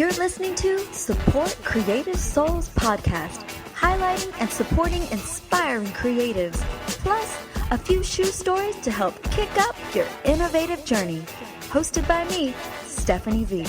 You're listening to Support Creative Souls podcast, highlighting and supporting inspiring creatives, plus a few shoe stories to help kick up your innovative journey. Hosted by me, Stefani V.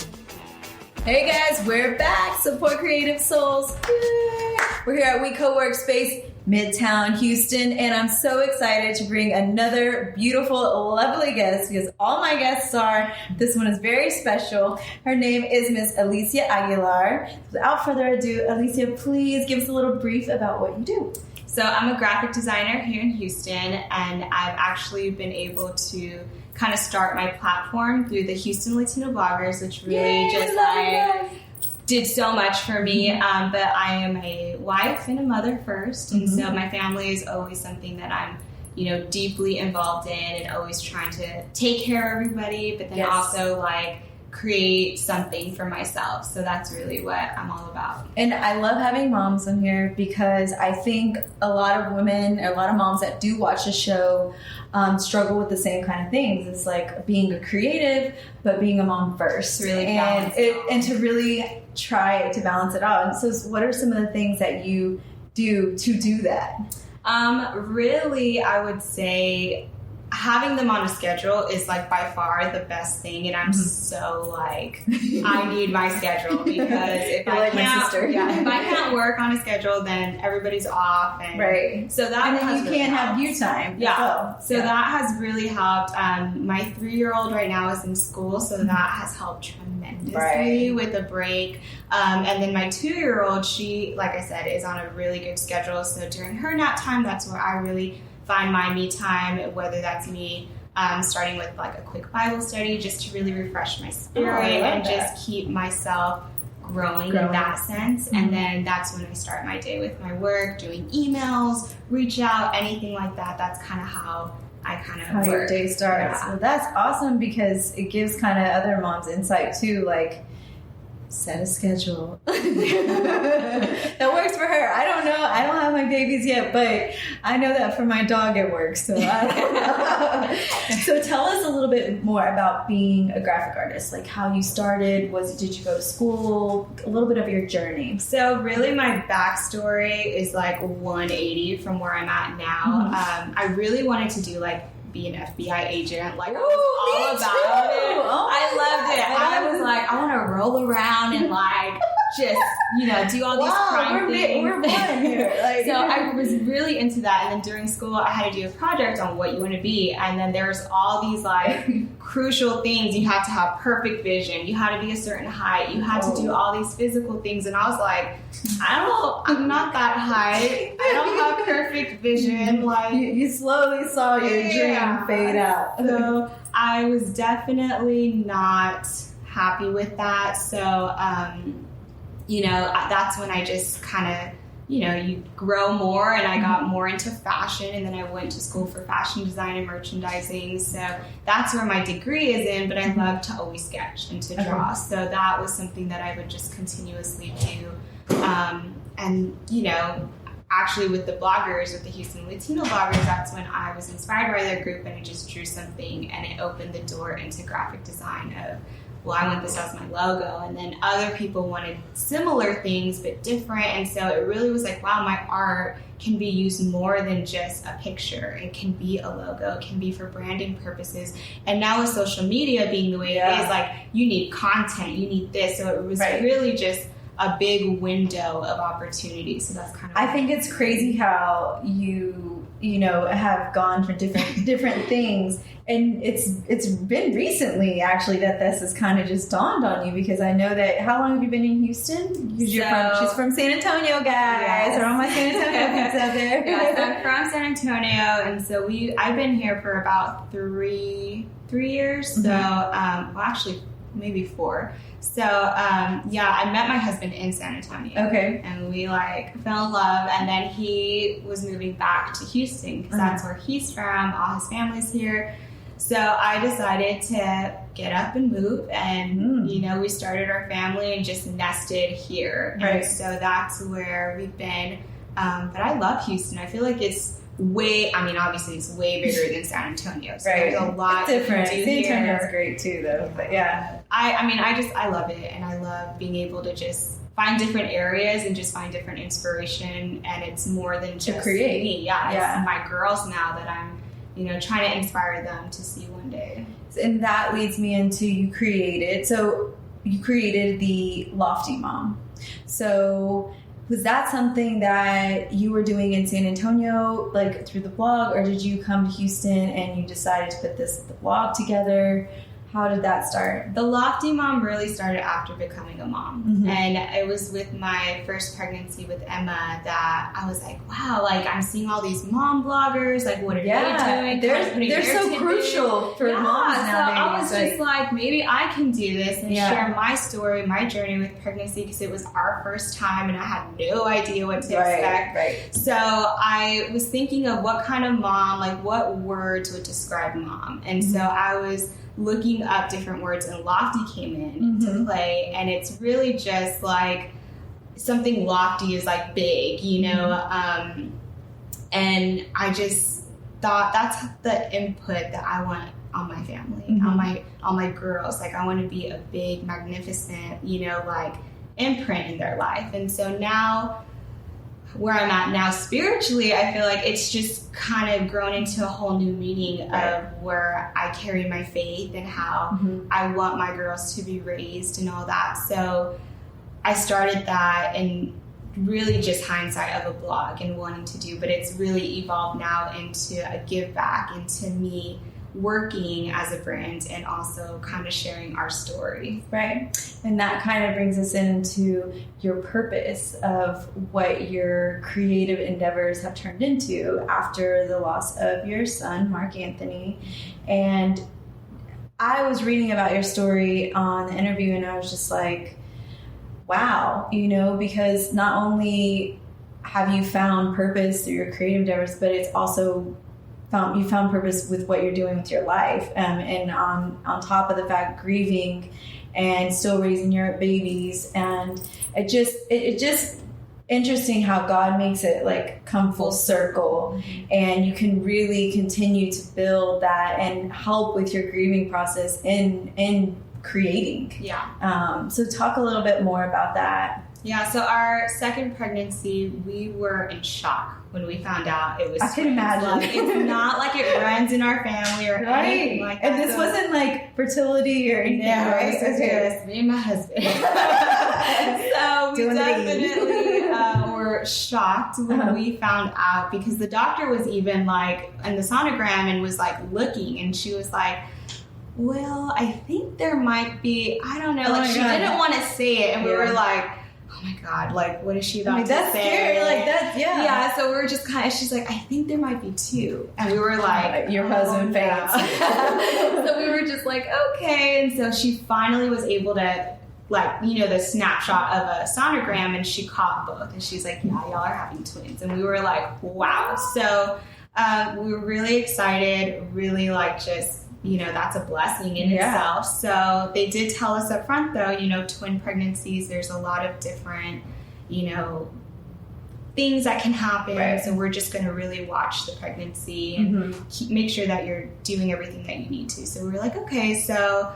Hey guys, we're back. Support Creative Souls. Yay. We're here at We Co-Workspace, Midtown Houston, and I'm so excited to bring another beautiful, lovely guest because all my guests are. This one is very special. Her name is Miss Alyssia Aguilar. Without further ado, Alyssia, please give us a little brief about what you do. So I'm a graphic designer here in Houston, and I've actually been able to kind of start my platform through the Houston Latino bloggers, which really did so much for me. But I am a wife and a mother first, and so my family is always something that I'm, deeply involved in, and always trying to take care of everybody, but then also create something for myself. So that's really what I'm all about. And I love having moms on here because I think a lot of women, a lot of moms that do watch the show struggle with the same kind of things. It's like being a creative, but being a mom first. Really and to really try to balance it out. And so what are some of the things that you do to do that? Really, I would say having them on a schedule is by far the best thing, and I'm so I need my schedule because if I can't work on a schedule, then everybody's off, and so that and then you can't have you time. That has really helped. My 3-year-old right now is in school, so that has helped tremendously with a break. And then my 2-year-old, she, like I said, is on a really good schedule. So during her nap time, that's where I really find my me time, whether that's me starting with a quick Bible study just to really refresh my spirit and just keep myself growing in that sense. And then that's when I start my day with my work, doing emails, reach out, anything like that. That's kind of how I work. Your day starts. Yeah. Well, that's awesome because it gives kind of other moms insight too, set a schedule. That works for her. I don't know. I don't have my babies yet, but I know that for my dog it works. So, so tell us a little bit more about being a graphic artist, how you started. Did you go to school? A little bit of your journey. So really my backstory is 180 from where I'm at now. I really wanted to do be an FBI agent. I was all about it. Oh I loved it. I was I want to roll around and just, do all these crime things. We're born here. So I was really into that. And then during school, I had to do a project on what you want to be. And then there was all these crucial things. You had to have perfect vision. You had to be a certain height. You had to do all these physical things. And I was I'm not that height. I don't have perfect vision. You slowly saw your dream fade out. So I was definitely not happy with that. So, that's when I just kind of, you grow more, and I got more into fashion, and then I went to school for fashion design and merchandising. So that's where my degree is in, but I love to always sketch and to draw. So that was something that I would just continuously do. Actually with the bloggers, with the Houston Latino bloggers, that's when I was inspired by their group, and I just drew something, and it opened the door into graphic design of, I want this as my logo. And then other people wanted similar things, but different. And so it really was wow, my art can be used more than just a picture. It can be a logo. It can be for branding purposes. And now with social media being the way it is, you need content, you need this. So it was really just a big window of opportunity. So that's kind of I think it's crazy how you have gone for different things, and it's been recently actually that this has kind of just dawned on you, because I know that. How long have you been in Houston? She's from San Antonio, guys. Yes. Are all my San Antonio kids out there? Yes, I'm from San Antonio, and so I've been here for about three years. So actually maybe 4. So, I met my husband in San Antonio. Okay. And we fell in love, and then he was moving back to Houston because that's where he's from. All his family's here. So I decided to get up and move, and, we started our family and just nested here. Right. And so that's where we've been. But I love Houston. I feel like it's obviously it's way bigger than San Antonio. So right. there's a lot different. to do San here. Antonio's great too, though. But yeah. I love it, and I love being able to just find different areas and just find different inspiration, and it's more than just to create. me. Yeah, it's my girls now that I'm, trying to inspire them to see one day. And that leads me into you created the Lofty Mom. So was that something that you were doing in San Antonio, like through the blog, or did you come to Houston and you decided to put the blog together? How did that start? The Lofty Mom really started after becoming a mom. Mm-hmm. And it was with my first pregnancy with Emma that I was like, wow, like I'm seeing all these mom bloggers, like what are they doing? They're so crucial for moms nowadays. So I was just like, maybe I can do this and share my story, my journey with pregnancy, because it was our first time and I had no idea what to expect. Right. So I was thinking of what kind of mom, like what words would describe mom. And so I was looking up different words, and lofty came in to play, and it's really just like something lofty is like big, and I just thought that's the input that I want on my family, on my girls. Like I want to be a big, magnificent, like imprint in their life. And so now where I'm at now spiritually, I feel like it's just kind of grown into a whole new meaning of where I carry my faith and how I want my girls to be raised and all that. So I started that and really just hindsight of a blog and wanting to do, but it's really evolved now into a give back, into me working as a brand and also kind of sharing our story. Right. And that kind of brings us into your purpose of what your creative endeavors have turned into after the loss of your son, Mark Anthony. And I was reading about your story on the interview and I was just like, wow, because not only have you found purpose through your creative endeavors, but it's also you found purpose with what you're doing with your life, and on top of the fact grieving and still raising your babies, and it just interesting how God makes it like come full circle, and you can really continue to build that and help with your grieving process in creating. So talk a little bit more about that. So our second pregnancy, we were in shock when we found out it was. I can imagine. Like, it's not like it runs in our family or anything like that. And this wasn't like fertility or anything, right? It was just me and my husband. So we definitely were shocked when we found out, because the doctor was even like in the sonogram and was like looking, and she was like, well, I think there might be, I don't know, she didn't want to say it, and we were like, oh my God, like, what is she about to that's say? Scary. Like, that's, Yeah, so we were just kind of, she's like, I think there might be two. And we were like, your husband faints. So we were just like, okay. And so she finally was able to, like, the snapshot of a sonogram, and she caught both. And she's like, yeah, y'all are having twins. And we were like, wow. So we were really excited, really like just, that's a blessing in itself. So they did tell us up front, though, twin pregnancies, there's a lot of different, things that can happen. Right. So we're just going to really watch the pregnancy and make sure that you're doing everything that you need to. So we were like, okay. So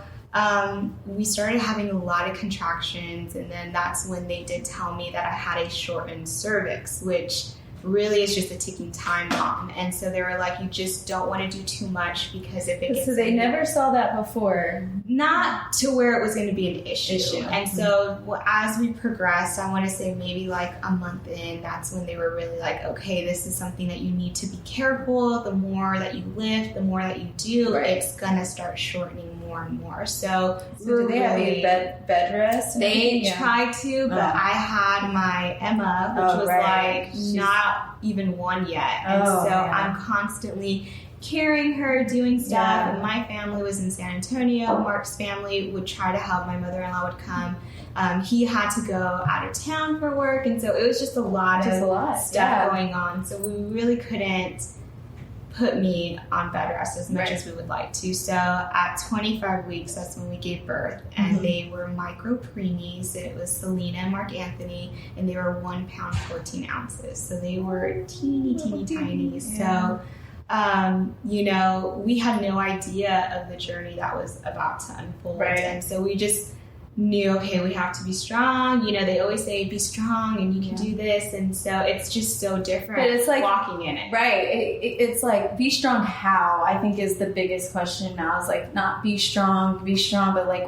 we started having a lot of contractions. And then that's when they did tell me that I had a shortened cervix, which really is just a ticking time bomb. And so they were like, you just don't want to do too much, because if it gets... So they never saw that before? Not to where it was going to be an issue. And so as we progressed, I want to say maybe like a month in, that's when they were really like, okay, this is something that you need to be careful. The more that you lift, the more that you do, it's going to start shortening more and more. So did they have you bed rest? They tried to, but I had my Emma, which was like not even one yet. And I'm constantly carrying her, doing stuff. And my family was in San Antonio. Mark's family would try to help. My mother-in-law would come. He had to go out of town for work. And so it was just a lot of stuff going on. So we really couldn't put me on bed rest as much as we would like to. So at 25 weeks, that's when we gave birth, and they were micro preemies. It was Selena and Mark Anthony, and they were 1 pound 14 ounces. So they were teeny tiny. So, you know, we had no idea of the journey that was about to unfold. And so we just knew, okay, we have to be strong. You know, they always say, be strong and you can do this. And so it's just so different. But it's like walking in it. It's like, be strong how, I think is the biggest question now. Is like, not be strong, but like,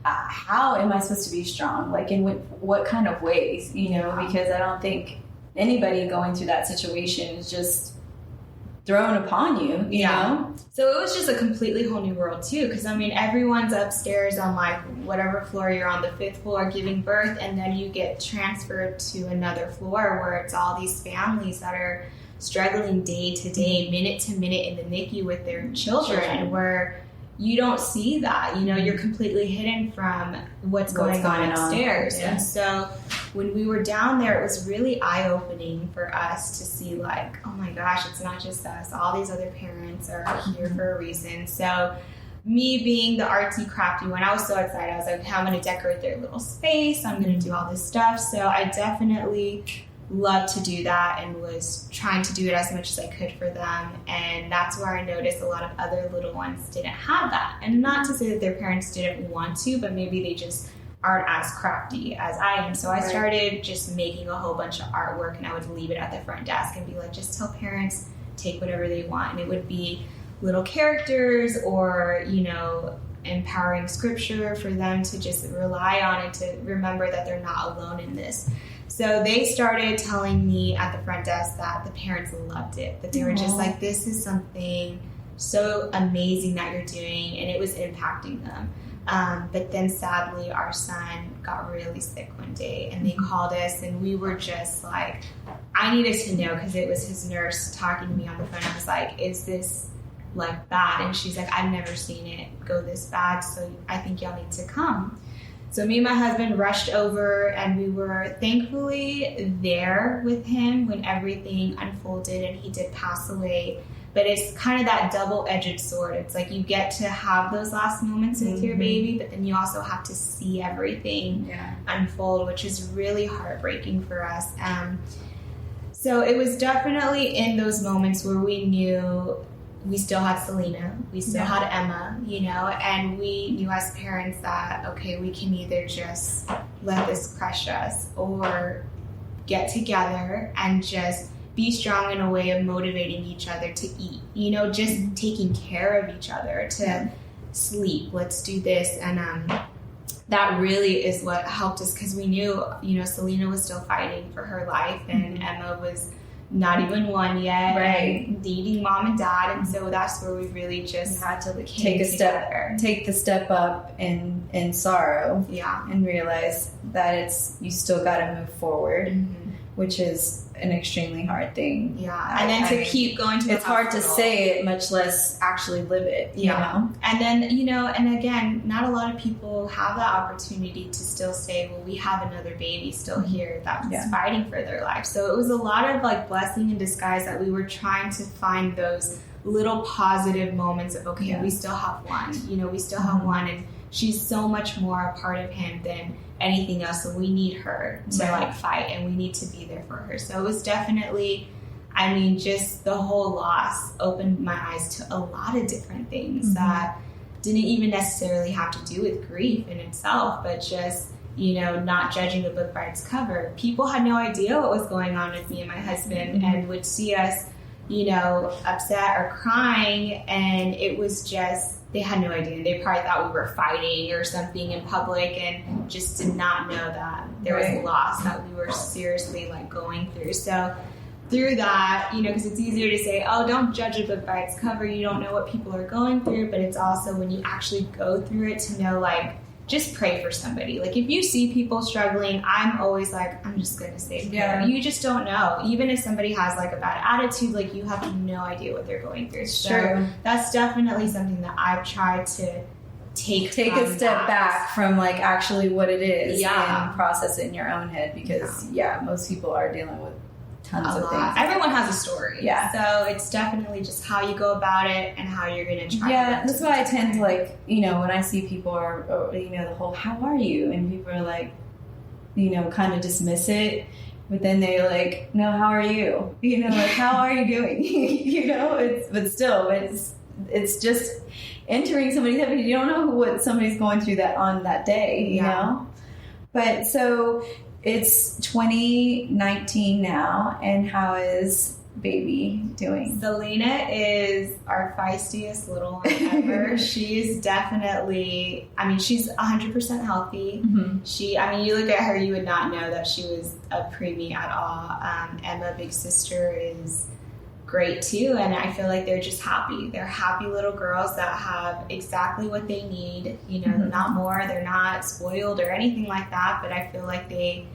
how am I supposed to be strong? Like, in what kind of ways, you know, because I don't think anybody going through that situation is just thrown upon you, you know? So it was just a completely whole new world too, because I mean, everyone's upstairs on like whatever floor you're on, the 5th floor, giving birth, and then you get transferred to another floor where it's all these families that are struggling day to day, minute to minute in the NICU with their children, where you don't see that, you know, you're completely hidden from what's going on upstairs. And so when we were down there, it was really eye-opening for us to see like, oh my gosh, it's not just us. All these other parents are here for a reason. So me being the artsy crafty one, I was so excited. I was like, okay, I'm going to decorate their little space. I'm going to do all this stuff. So I definitely loved to do that and was trying to do it as much as I could for them. And that's where I noticed a lot of other little ones didn't have that. And not to say that their parents didn't want to, but maybe they just aren't as crafty as I am. So I started just making a whole bunch of artwork, and I would leave it at the front desk and be like, just tell parents, take whatever they want. And it would be little characters or, you know, empowering scripture for them to just rely on and to remember that they're not alone in this. So they started telling me at the front desk that the parents loved it, that they were just like, this is something so amazing that you're doing, and it was impacting them. But then sadly, our son got really sick one day, and they called us, and we were just like, I needed to know, because it was his nurse talking to me on the phone. I was like, is this like bad? And she's like, I've never seen it go this bad, so I think y'all need to come. So me and my husband rushed over, and we were thankfully there with him when everything unfolded, and he did pass away. But it's kind of that double-edged sword. It's like you get to have those last moments with your baby, but then you also have to see everything unfold, which is really heartbreaking for us. So it was definitely in those moments where we knew we still had Selena, we still had Emma, you know, and we knew as parents that, okay, we can either just let this crush us or get together and just be strong in a way of motivating each other to eat, you know, just taking care of each other, to sleep, let's do this. And that really is what helped us, because we knew, you know, Selena was still fighting for her life, and Emma was not even 1 yet, and needing mom and dad. And so that's where we really just had to take the step up in sorrow, and realize that you still got to move forward, which is an extremely hard thing. And then to keep going to it's hard to say it, much less actually live it, you know? And then, you know, and again, not a lot of people have that opportunity to still say, well, we have another baby still here that's fighting for their life. So it was a lot of like blessing in disguise that we were trying to find those little positive moments of, okay, we still have one, you know, we still have one, and she's so much more a part of him than anything else, so we need her to like fight, and we need to be there for her. So it was definitely, I mean, just the whole loss opened my eyes to a lot of different things that didn't even necessarily have to do with grief in itself, but just, you know, not judging the book by its cover. People had no idea what was going on with me and my husband, and would see us, you know, upset or crying, and it was just, they had no idea. They probably thought we were fighting or something in public, and just did not know that there was a loss that we were seriously like going through. So through that, you know, because it's easier to say, oh, don't judge a book by its cover, you don't know what people are going through, but it's also when you actually go through it to know, like, just pray for somebody. Like, if you see people struggling, I'm always like, I'm just going to say prayer. You just don't know. Even if somebody has like a bad attitude, like, you have no idea what they're going through. So that's definitely something that I've tried to take a step back from like actually what it is and process it in your own head, because most people are dealing with tons of things. Everyone has a story. Yeah. So it's definitely just how you go about it and how you're going to try. Yeah, that's why I tend to like, you know, when I see people or you know, the whole, how are you? And people are like, you know, kind of dismiss it. But then they're like, no, how are you? You know, like, how are you doing? You know, it's just entering somebody's head. You don't know what somebody's going through that on that day, you know? But so it's 2019 now, and how is baby doing? Selena is our feistiest little one ever. She's definitely, I mean, she's 100% healthy. Mm-hmm. You look at her, you would not know that she was a preemie at all. Emma, big sister, is great too, and I feel like they're just happy. They're happy little girls that have exactly what they need, you know, mm-hmm. not more. They're not spoiled or anything like that, but I feel like they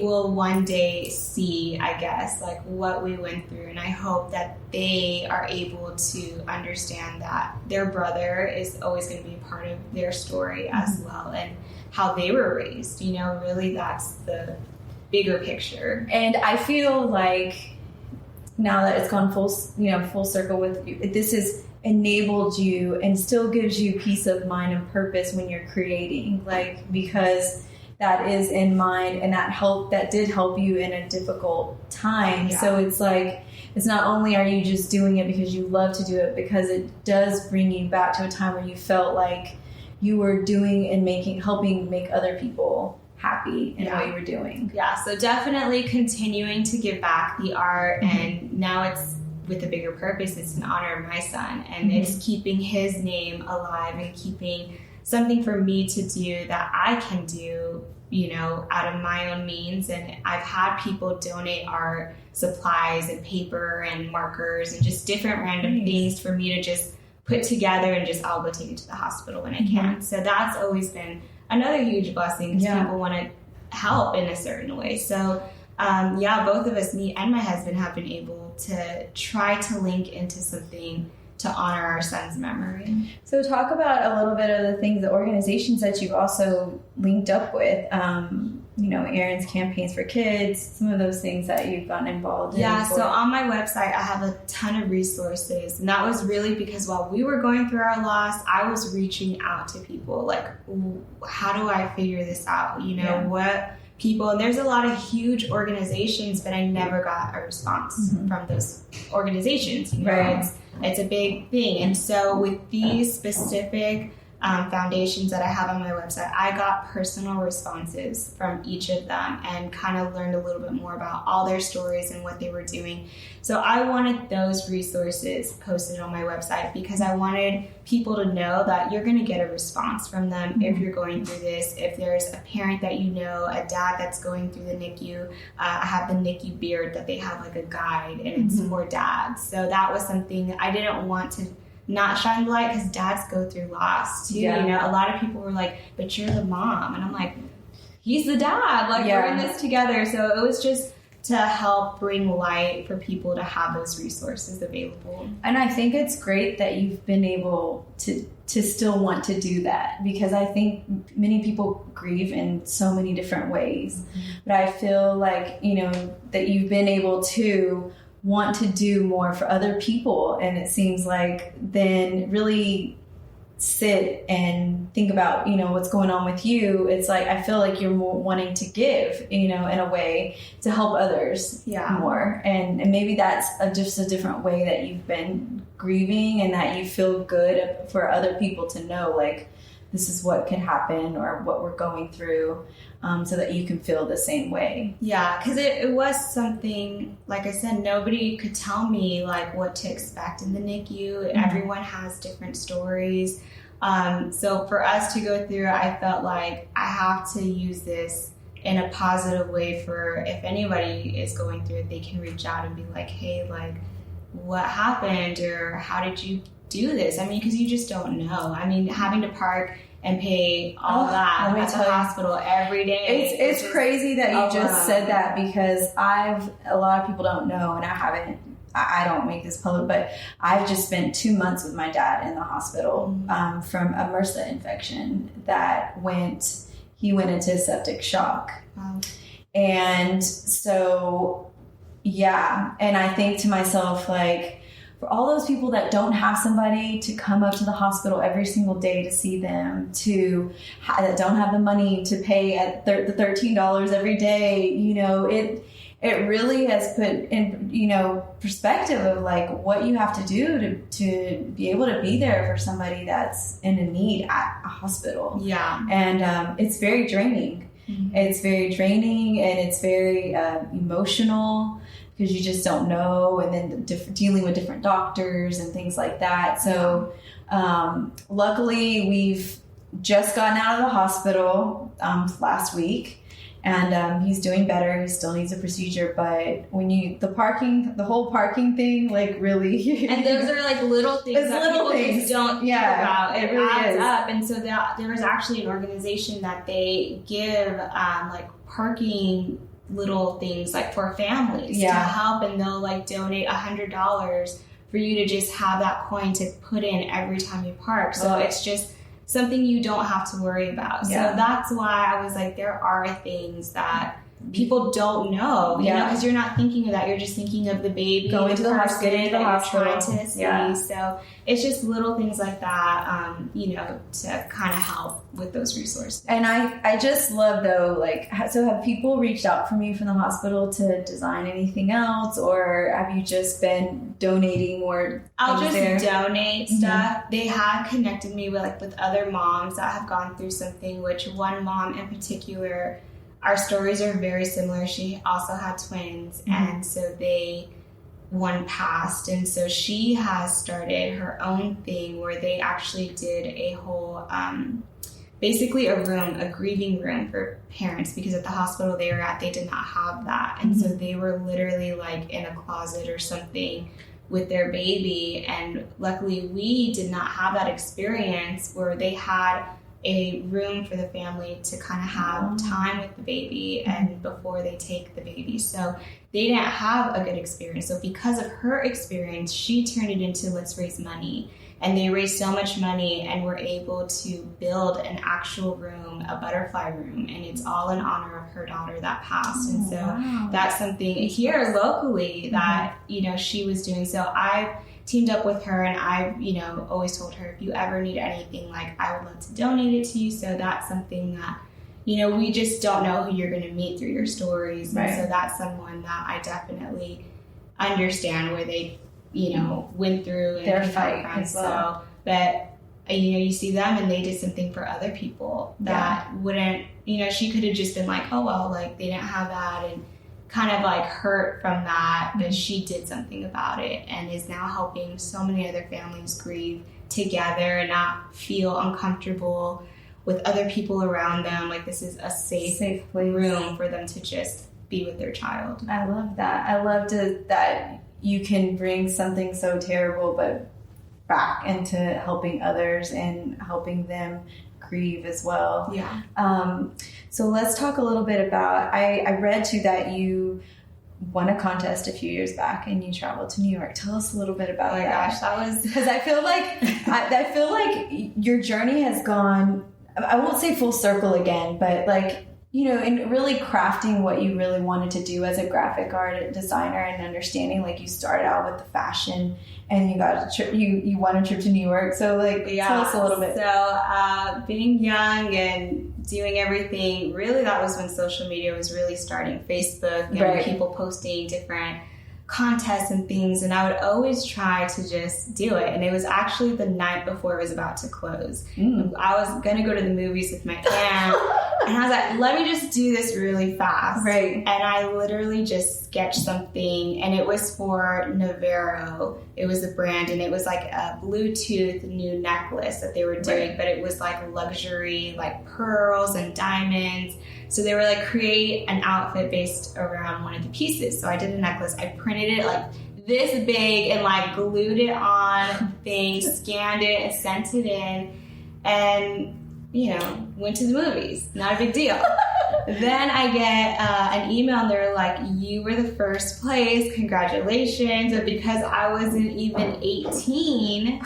will one day see, I guess, like what we went through, and I hope that they are able to understand that their brother is always going to be a part of their story mm-hmm. as well, and how they were raised. You know, really, that's the bigger picture. And I feel like now that it's gone full circle with you, this has enabled you and still gives you peace of mind and purpose when you're creating, like, because that is in mind, and that did help you in a difficult time. Yeah. So it's like, it's not only are you just doing it because you love to do it, because it does bring you back to a time where you felt like you were doing and helping make other people happy in what you were doing. Yeah, so definitely continuing to give back the art, mm-hmm. and now it's with a bigger purpose. It's in honor of my son, and mm-hmm. it's keeping his name alive and keeping something for me to do that I can do, you know, out of my own means. And I've had people donate art supplies and paper and markers and just different random things for me to just put together, and just I'll go take it to the hospital when I can. Mm-hmm. So that's always been another huge blessing, because people want to help in a certain way. So both of us, me and my husband, have been able to try to link into something to honor our son's memory. So talk about a little bit of the things, the organizations that you've also linked up with, Erin's Campaigns for Kids, some of those things that you've gotten involved in. Yeah, so on my website, I have a ton of resources. And that was really because while we were going through our loss, I was reaching out to people like, how do I figure this out? You know, what people, and there's a lot of huge organizations, but I never got a response mm-hmm. from those organizations. You know, right. It's a big thing. And so with these specific foundations that I have on my website, I got personal responses from each of them and kind of learned a little bit more about all their stories and what they were doing. So I wanted those resources posted on my website, because I wanted people to know that you're going to get a response from them mm-hmm. if you're going through this. If there's a parent that you know, a dad that's going through the NICU, I have the NICU beard that they have like a guide, and it's mm-hmm. for dads. So that was something I didn't want to not shine the light, because dads go through loss too. Yeah. You know, a lot of people were like, but you're the mom. And I'm like, he's the dad. Like, we're in this together. So it was just to help bring light for people to have those resources available. And I think it's great that you've been able to still want to do that, because I think many people grieve in so many different ways. Mm-hmm. But I feel like, you know, that you've been able to want to do more for other people, and it seems like then really sit and think about, you know, what's going on with you. It's like, I feel like you're more wanting to give, you know, in a way to help others more, and maybe that's just a different way that you've been grieving, and that you feel good for other people to know, like, this is what can happen or what we're going through, so that you can feel the same way. Yeah, because it was something, like I said, nobody could tell me like what to expect in the NICU. Mm-hmm. Everyone has different stories. So for us to go through, I felt like I have to use this in a positive way, for if anybody is going through it, they can reach out and be like, hey, like, what happened, or how did you do this? I mean, because you just don't know. I mean, having to park and pay all that at the hospital every day. It's crazy that you just said that, because a lot of people don't know, and I don't make this public, but I've just spent 2 months with my dad in the hospital from a MRSA infection that he went into septic shock. Wow. And so Yeah. And I think to myself, like, for all those people that don't have somebody to come up to the hospital every single day to see them, that don't have the money to pay at the $13 every day, you know, it really has put in, you know, perspective of like what you have to do to be able to be there for somebody that's in a need at a hospital. Yeah. And it's very draining. Mm-hmm. It's very draining, and it's very emotional, because you just don't know, and then dealing with different doctors and things like that. So luckily, we've just gotten out of the hospital last week. And he's doing better. He still needs a procedure, but when the whole parking thing, like, really, and those are like little things that people just don't think about. It really adds up. And so there was actually an organization that they give like parking little things like for families to help, and they'll like donate $100 for you to just have that coin to put in every time you park. So it's just something you don't have to worry about. So that's why I was like, there are things that people don't know, you know, because you're not thinking of that. You're just thinking of the baby going to the hospital, trying to see. So it's just little things like that, you know, to kind of help with those resources. And I just love, though, like, so have people reached out for me from the hospital to design anything else, or have you just been donating more? I'll just donate stuff. They had connected me with other moms that have gone through something, which one mom in particular, our stories are very similar. She also had twins, and so one passed, and so she has started her own thing where they actually did a whole, basically a grieving room for parents, because at the hospital they were at, they did not have that, and so they were literally like in a closet or something with their baby, and luckily we did not have that experience where they had a room for the family to kind of have time with the baby and before they take the baby. So they didn't have a good experience. So because of her experience, she turned it into let's raise money. And they raised so much money and were able to build an actual room, a butterfly room. And it's all in honor of her daughter that passed. And so that's something here locally that, you know, she was doing. So I teamed up with her, and I, you know, always told her, if you ever need anything, like, I would love to donate it to you. So that's something that, you know, we just don't know who you're going to meet through your stories. And so that's someone that I definitely understand where they, you know, went through and their fight as well. So that, you know, you see them and they did something for other people that wouldn't, you know, she could have just been like, oh, well, like, they didn't have that, and kind of like hurt from that, but she did something about it and is now helping so many other families grieve together and not feel uncomfortable with other people around them. Like, this is a safe room for them to just be with their child. I love that. I love that you can bring something so terrible but back into helping others and helping them grieve as well. So let's talk a little bit about, I read too that you won a contest a few years back and you traveled to New York. Tell us a little bit about that. Oh my gosh, that was, because I feel like your journey has gone, I won't say full circle again, but like, you know, in really crafting what you really wanted to do as a graphic art designer and understanding, like, you started out with the fashion and you got a trip, you won a trip to New York. So like, tell us a little bit. So being young and doing everything, really that was when social media was really starting, Facebook and people posting different contests and things, and I would always try to just do it. And it was actually the night before it was about to close. I was gonna go to the movies with my aunt, and I was like, let me just do this really fast. And I literally just sketched something, and it was for Navarro. It was a brand, and it was like a Bluetooth new necklace that they were doing, but it was like luxury, like pearls and diamonds. So they were like, create an outfit based around one of the pieces. So I did a necklace. I printed it like this big and like glued it on things, scanned it and sent it in, and, you know, went to the movies. Not a big deal. Then I get an email, and they're like, you were the first place, congratulations. But because I wasn't even 18,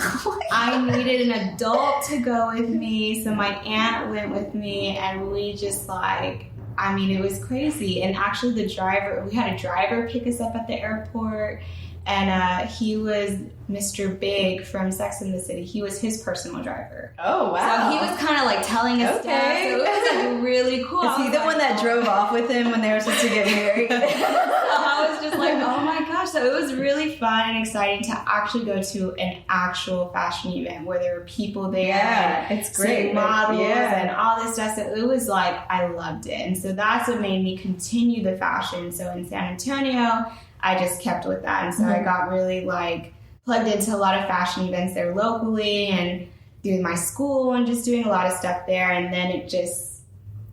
I needed an adult to go with me. So my aunt went with me, and we just like I mean, it was crazy. And actually we had a driver pick us up at the airport, and he was Mr. Big from Sex and the City. He was his personal driver. Oh, wow. So he was kind of like telling us stuff. So it was like really cool. Is he the one that drove off with him when they were supposed to get married? So I was just like, oh my gosh. So it was really fun and exciting to actually go to an actual fashion event where there were people there. Yeah, it's great. Models and all this stuff. So it was like, I loved it. And so that's what made me continue the fashion. So in San Antonio, I just kept with that. And so I got really like plugged into a lot of fashion events there locally and doing my school and just doing a lot of stuff there. And then it just,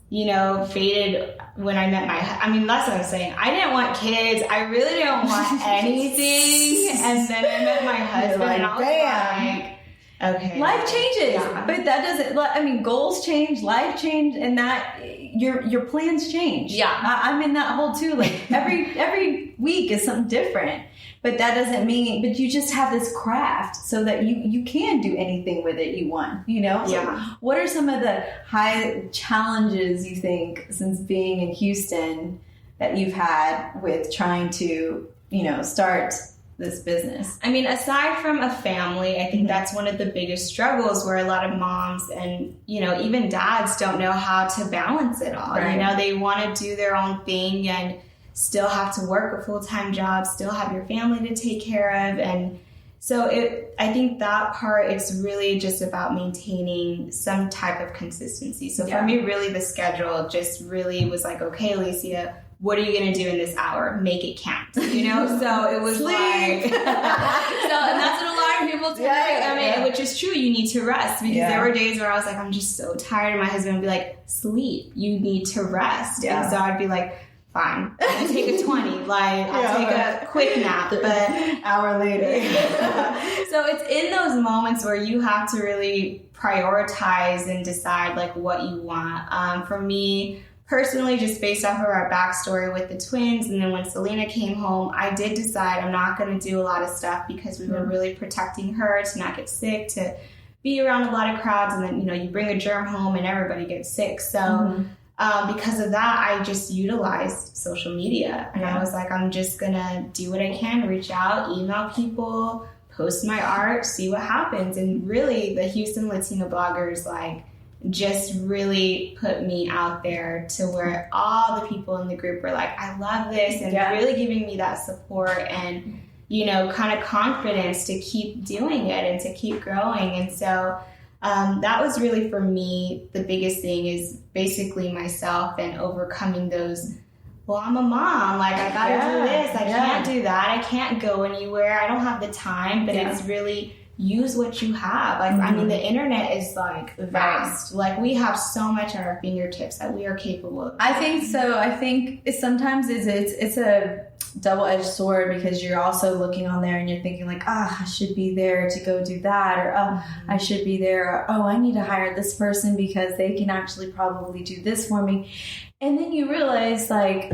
you know, faded when I met I mean, that's what I'm saying. I didn't want kids. I really didn't want anything. And then I met my husband and I was like, okay. Life changes. Yeah. But that doesn't, I mean, goals change, life change, and that your plans change. Yeah. I'm in that hole too. Like every week is something different. But that doesn't mean, but you just have this craft so that you can do anything with it you want, you know? So Yeah. what are some of the high challenges you think since being in Houston that you've had with trying to, you know, start this business? I mean, aside from a family, I think that's one of the biggest struggles where a lot of moms and, you know, even dads don't know how to balance it all. Right. You know, they want to do their own thing and still have to work a full-time job, still have your family to take care of. And so I think that part, it's really just about maintaining some type of consistency. So for me, really the schedule just really was like, okay, Alyssia, what are you going to do in this hour? Make it count, you know? So it was like, and that's what a lot of people do. I mean, which is true. You need to rest because there were days where I was like, I'm just so tired. And my husband would be like, sleep, you need to rest. And so I'd be like, fine, I'll take a 20, like I'll take a quick nap, but hour later. So it's in those moments where you have to really prioritize and decide like what you want. For me personally, just based off of our backstory with the twins, and then when Selena came home, I did decide I'm not going to do a lot of stuff because we were really protecting her to not get sick, to be around a lot of crowds, and then, you know, you bring a germ home and everybody gets sick. So because of that, I just utilized social media. And I was like, I'm just going to do what I can, reach out, email people, post my art, see what happens. And really, the Houston Latina bloggers, like, just really put me out there to where all the people in the group were like, I love this, and really giving me that support and, you know, kind of confidence to keep doing it and to keep growing. And so that was really, for me, the biggest thing is basically myself and overcoming those, well, I'm a mom, like I gotta do this, I can't do that, I can't go anywhere, I don't have the time, but it's really use what you have. Like, I mean, the internet is like vast. Like, we have so much at our fingertips that we are capable of. I think so. I think sometimes it's a double-edged sword because you're also looking on there and you're thinking like, I should be there to go do that, or I should be there, or I need to hire this person because they can actually probably do this for me. And then you realize, like,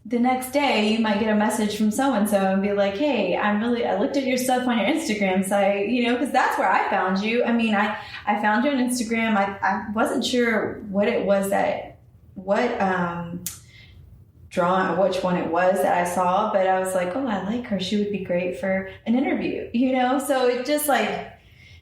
the next day you might get a message from so-and-so and be like, hey, I looked at your stuff on your Instagram site, you know, because that's where I found you. I mean, I found you on Instagram. I wasn't sure what it was which one it was that I saw, but I was like, oh, I like her. She would be great for an interview, you know? So it just like,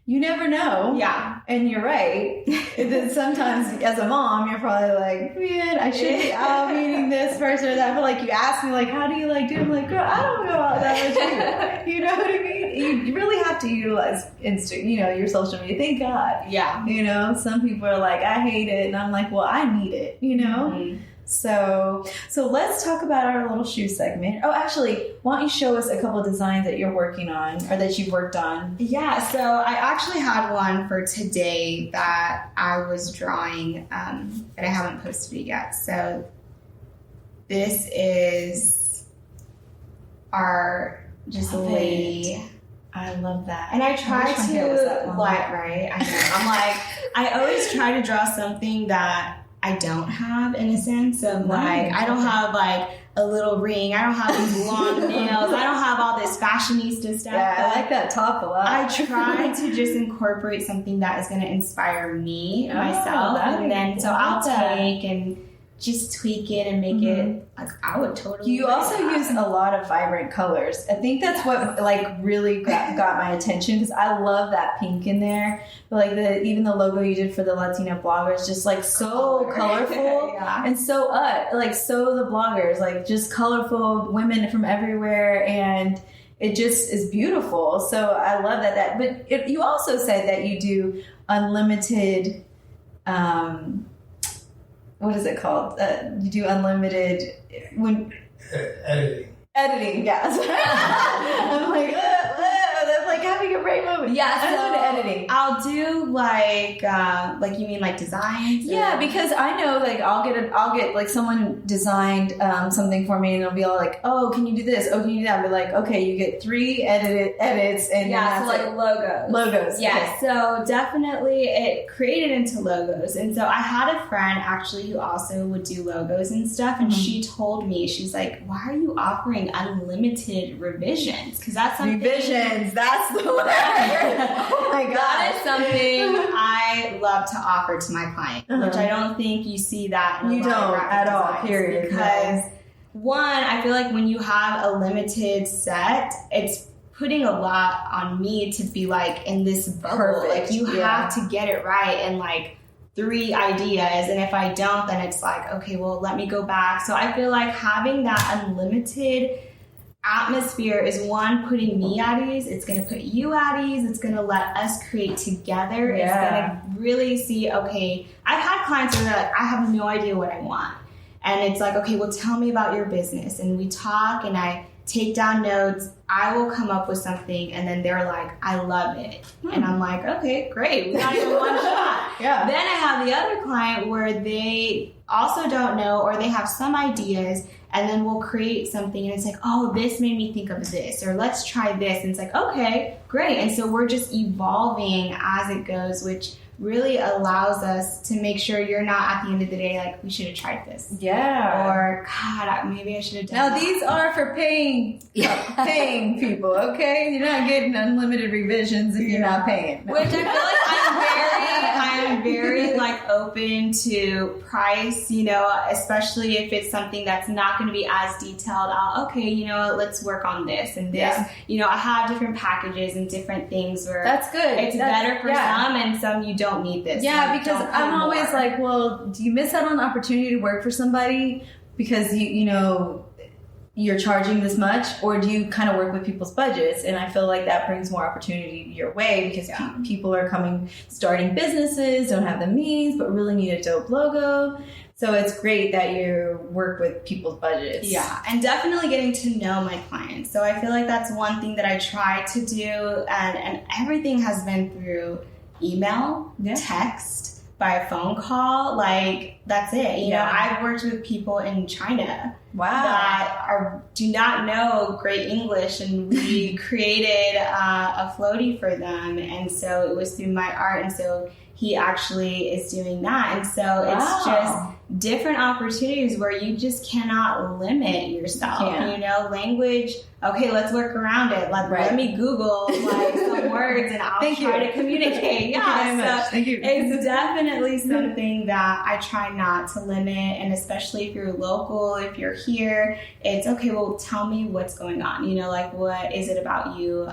you never know. Yeah. And you're right. And then sometimes as a mom, you're probably like, man, I should be out meeting this person or that. But like, you ask me like, how do you like do it? I'm like, girl, I don't go out that much either. You know what I mean? You really have to utilize your social media. Thank God. Yeah. You know, some people are like, I hate it. And I'm like, well, I need it, you know? Mm-hmm. So let's talk about our little shoe segment. Oh, actually, why don't you show us a couple of designs that you're working on or that you've worked on? Yeah, so I actually had one for today that I was drawing, but I haven't posted it yet. So this is our lady. I love that. And I try to, right? I know. I'm like, I always try to draw something that I don't have, in a sense of like, I don't have like a little ring. I don't have these long nails. I don't have all this fashionista stuff. Yeah, I like that top a lot. I try to just incorporate something that is going to inspire me, myself. And then, so I'll take and just tweak it and make it like I would totally. You also use a lot of vibrant colors. I think that's what like really got my attention, because I love that pink in there. But like even the logo you did for the Latina bloggers, just like so colorful and so so the bloggers, like just colorful women from everywhere, and it just is beautiful. So I love that. But you also said that you do unlimited. What is it called? You do unlimited editing. Yes. I'm like, that's like having a great moment. Yeah, so editing. I'll do like you mean like designs? Yeah, because I know like I'll get like someone designed something for me, and they'll be all like, oh, can you do this? Oh, can you do that? I'll be like, okay, you get 3 edits, and so like logos. Yeah, okay. So definitely it created into logos, and so I had a friend actually who also would do logos and stuff, and she told me, she's like, why are you offering unlimited revisions? Because that's something. Revisions. That's the word. Oh my God. That is something I love to offer to my client, which I don't think you see that in you don't at all, period. Because one, I feel like when you have a limited set, it's putting a lot on me to be like in this bubble. Perfect. Like you have to get it right and like 3 ideas, and if I don't, then it's like, okay, well, let me go back. So I feel like having that unlimited atmosphere is one, putting me at ease. It's going to put you at ease. It's going to let us create together. Yeah. It's going to really see, okay, I've had clients where they're like, I have no idea what I want. And it's like, okay, well, tell me about your business. And we talk and I take down notes. I will come up with something, and then they're like, I love it. And I'm like, okay, great. We got even one shot. Yeah. Then I have the other client where they also don't know, or they have some ideas, and then we'll create something, and it's like, oh, this made me think of this, or let's try this. And it's like, okay, great. And so we're just evolving as it goes, which really allows us to make sure you're not at the end of the day like, we should have tried this. Yeah. Or, God, maybe I should have done Now, that. these are for paying people, okay? You're not getting unlimited revisions if you're not paying. No. Which I feel like I'm very like open to price, especially if it's something that's not going to be as detailed. Okay, let's work on this and this. Yeah. I have different packages and different things where that's good. It's better for some, and some you don't need this. Yeah, because I'm always like, well, do you miss out on the opportunity to work for somebody because you're charging this much, or do you kind of work with people's budgets? And I feel like that brings more opportunity your way, because people are starting businesses, don't have the means, but really need a dope logo. So it's great that you work with people's budgets. Yeah, and definitely getting to know my clients. So I feel like that's one thing that I try to do, and everything has been through email, text, by a phone call. Like, that's it. I've worked with people in China that do not know great English, and we created a floaty for them, and so it was through my art, and so he actually is doing that. And so it's just different opportunities where you just cannot limit yourself. Language, okay, let's work around it. Let me Google some words, and I'll try to communicate. Thank you. It's definitely something that I try not to limit, and especially if you're local, if you're here, it's okay, well, tell me what's going on. What is it about you?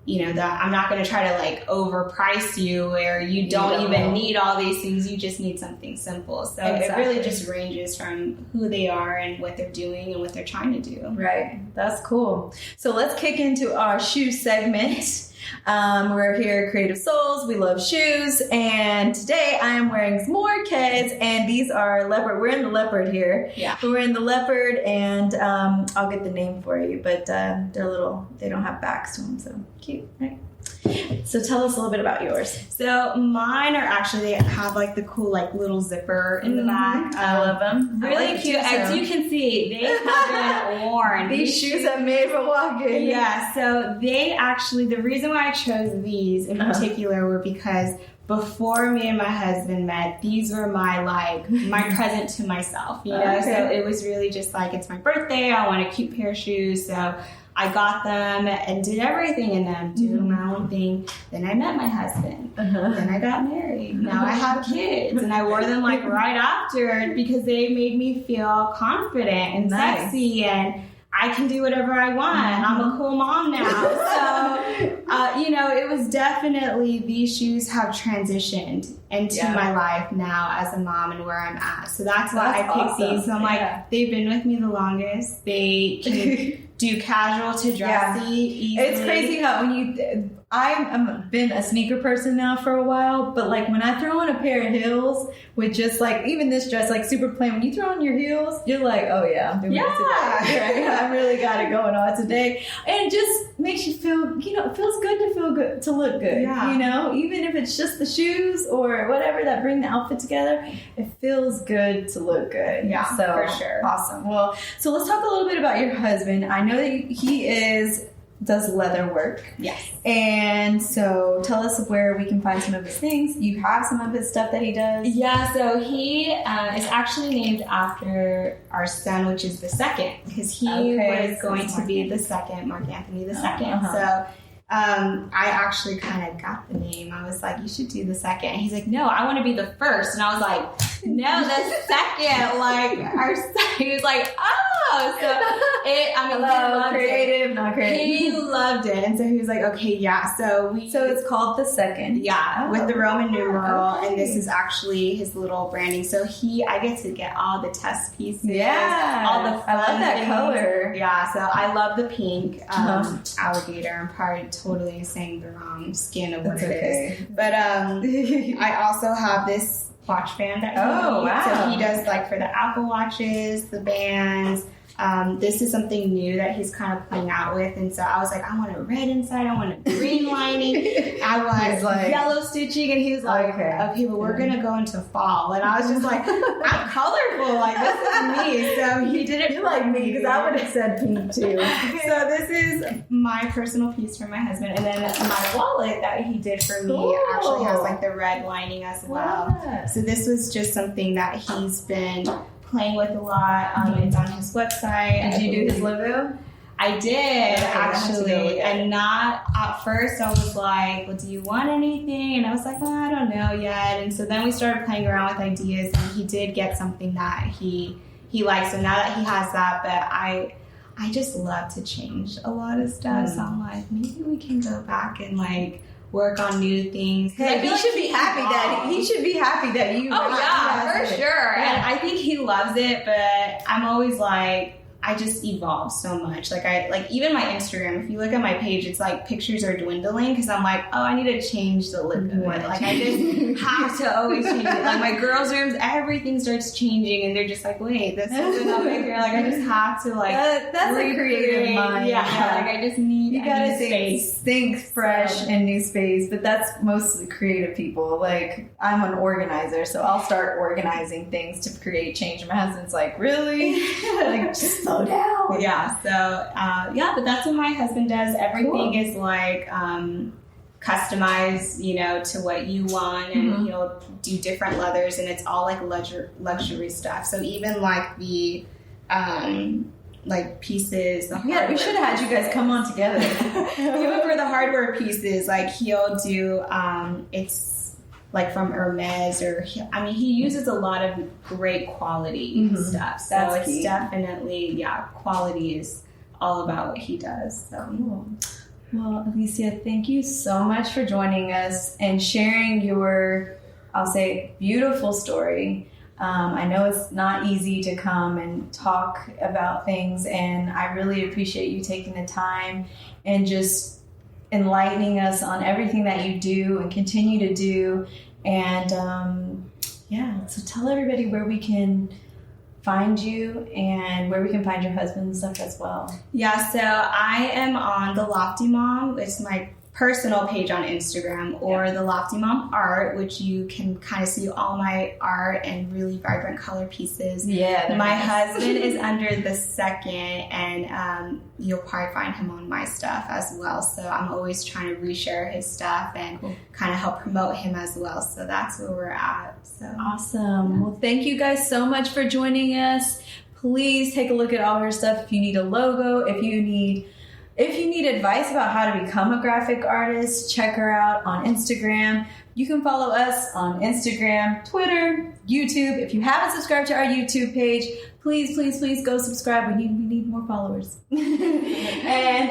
That I'm not going to try to overprice you where you don't even need all these things. You just need something simple. So it really just ranges from who they are and what they're doing and what they're trying to do. Right. That's cool. So let's kick into our shoe segment. We're here at Creative Souls. We love shoes. And today I am wearing some more Keds, and these are leopard. We're in the leopard here. Yeah. We're in the leopard, and I'll get the name for you, but they're little, they don't have backs to them, so cute, right? So tell us a little bit about yours. So mine are actually, they have the cool little zipper in the back. I love them. Really cute. As you can see, they have been worn. These shoes are made for walking. Yeah. So they actually, the reason why I chose these in particular were because before me and my husband met, these were my present to myself, you know? Okay. So it was really just like, it's my birthday, I want a cute pair of shoes. So I got them and did everything in them, doing my own thing. Then I met my husband. Then I got married. Now I have kids. And I wore them like right after because they made me feel confident and sexy, and I can do whatever I want. I'm a cool mom now. So, you know, it was definitely, these shoes have transitioned into my life now as a mom and where I'm at. So that's why I picked these. So I'm like, they've been with me the longest. They can do casual to dressy easily. It's crazy how when I've been a sneaker person now for a while, but like when I throw on a pair of heels with just like, even this dress, like super plain, when you throw on your heels, you're like, oh yeah, I'm doing it today. Right? I really got it going on today. And it just makes you feel, you know, it feels good to feel good, to look good, you know, even if it's just the shoes or whatever that bring the outfit together, it feels good to look good. Yeah, so, for sure. Awesome. Well, so let's talk a little bit about your husband. I know that he does leather work. Yes. And so tell us where we can find some of his things. You have some of his stuff that he does? Yeah, so he is actually named after our son, which is the second, because he was going to be the second, Mark Anthony the second. So I actually kind of got the name. I was like, you should do the second. And he's like, no, I want to be the first. And I was like, no, the second. Like, he was like, oh. So hello, creative, not creative. He loved it. And so he was like, okay, yeah. So it's called the second. Yeah, with the Roman numeral. Okay. And this is actually his little branding. So I get to get all the test pieces. Yeah. All the fun I love that things. Color. Yeah, so I love the pink alligator. I'm probably totally saying the wrong skin of what it is. But I also have this watch band that he made. So he does like for the Apple Watches, the bands. This is something new that he's kind of playing out with, and so I was like, I want a red inside, I want a green lining, I want yellow stitching, and he was like, okay, but we're gonna go into fall, and I was just like, I'm colorful, like this is me. So he did it. You like me because I would have said pink too. So this is my personal piece for my husband, and then my wallet that he did for me actually has like the red lining as well. So this was just something that he's been playing with a lot. It's on his website. Did you do his logo? I did, actually. And not at first, I was like, well, do you want anything? And I was like, oh, I don't know yet. And so then we started playing around with ideas, and he did get something that he likes. So now that he has that, but I just love to change a lot of stuff. So I'm like, maybe we can go back and like work on new things. Hey, he should be happy that you. Oh yeah, for sure. Yeah. And I think he loves it, but I'm always like, I just evolve so much. Like even my Instagram, if you look at my page, it's like pictures are dwindling because I'm like, oh, I need to change the look of it. Like I just have to always change it. Like my girls' rooms, everything starts changing, and they're just like, wait, this isn't up here. Like I just have to like. That's a creative mind. Yeah, like I just need. You gotta think fresh and new space, but that's mostly creative people. Like I'm an organizer, so I'll start organizing things to create change. And my husband's like, really? Like just slow down. Yeah. So but that's what my husband does. Everything is like customized, you know, to what you want, and he'll do different leathers, and it's all like luxury stuff. So even like the like pieces. We should have had you guys come on together. Even for the hardware pieces, like he'll do, it's like from Hermes, or he uses a lot of great quality stuff. So that's it's definitely, quality is all about what he does. So cool. Well, Alyssia, thank you so much for joining us and sharing your, I'll say, beautiful story. I know it's not easy to come and talk about things, and I really appreciate you taking the time and just enlightening us on everything that you do and continue to do. And so tell everybody where we can find you and where we can find your husband and stuff as well. Yeah, so I am on The Lofty Mom. It's my personal page on Instagram, or the Lofty Mom Art, which you can kind of see all my art and really vibrant color pieces. Yeah. My husband is under the second, and you'll probably find him on my stuff as well. So I'm always trying to reshare his stuff and kind of help promote him as well. So that's where we're at. So awesome. Well, thank you guys so much for joining us. Please take a look at all her stuff. If you need a logo, if you need advice about how to become a graphic artist, check her out on Instagram. You can follow us on Instagram, Twitter, YouTube. If you haven't subscribed to our YouTube page, please go subscribe. We need more followers. And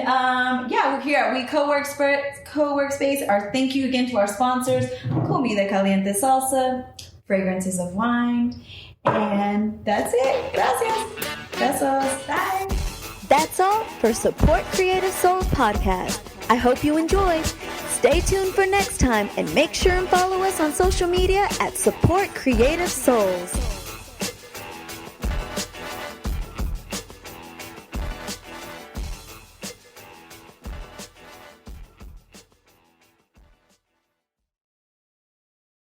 we're here at We Co-Workspace. Our thank you again to our sponsors, Comida Caliente Salsa, Fragrances of Wine. And that's it. Gracias. Besos. Bye. That's all for Support Creative Souls podcast. I hope you enjoyed. Stay tuned for next time and make sure and follow us on social media at Support Creative Souls.